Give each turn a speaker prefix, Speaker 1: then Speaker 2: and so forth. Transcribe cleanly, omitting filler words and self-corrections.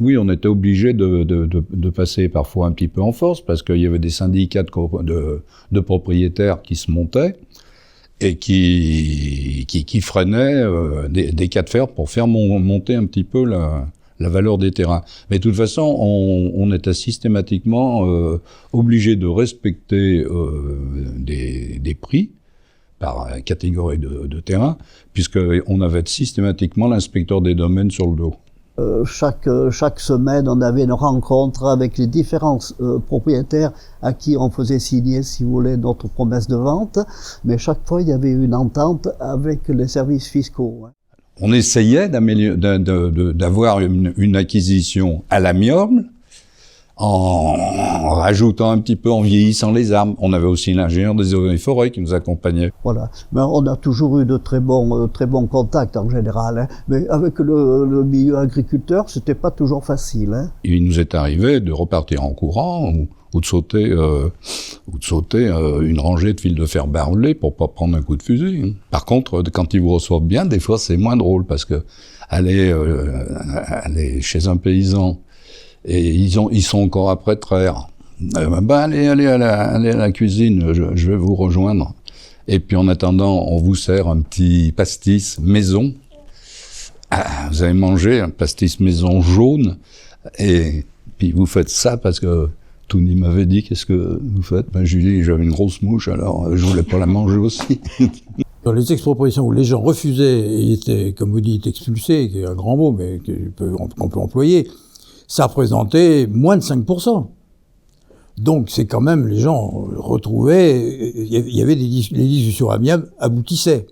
Speaker 1: oui, on était obligé de passer parfois un petit peu en force parce qu'il y avait des syndicats de propriétaires qui se montaient et qui freinaient des cas de fer pour faire monter un petit peu la valeur des terrains. Mais de toute façon, on était systématiquement obligé de respecter des prix par catégorie de terrain, puisqu'on avait systématiquement l'inspecteur des domaines sur le dos.
Speaker 2: Chaque semaine, on avait une rencontre avec les différents propriétaires à qui on faisait signer, si vous voulez, notre promesse de vente. Mais chaque fois, il y avait une entente avec les services fiscaux.
Speaker 1: On essayait d'avoir une acquisition à l'amiable en rajoutant un petit peu, en vieillissant les arbres. On avait aussi l'ingénieur des eaux et forêts qui nous accompagnait.
Speaker 2: Voilà. Mais on a toujours eu de très bons contacts en général. Hein. Mais avec le milieu agriculteur, c'était pas toujours facile. Hein.
Speaker 1: Il nous est arrivé de repartir en courant ou de sauter une rangée de fils de fer barbelés pour pas prendre un coup de fusil. Par contre, quand ils vous reçoivent bien, des fois c'est moins drôle parce que aller chez un paysan et ils sont encore après traire. Allez à la cuisine, je vais vous rejoindre. Et puis en attendant, on vous sert un petit pastis maison. Ah, vous avez mangé un pastis maison jaune et puis vous faites ça parce que Tony m'avait dit, qu'est-ce que vous faites? Ben, Julie, j'avais une grosse mouche, alors je voulais pas la manger aussi.
Speaker 3: Dans les expropriations où les gens refusaient et étaient, comme vous dites, expulsés, qui est un grand mot, mais qu'on peut employer, ça représentait moins de 5%. Donc c'est quand même, les gens retrouvaient, il y avait les discussions amiables aboutissaient.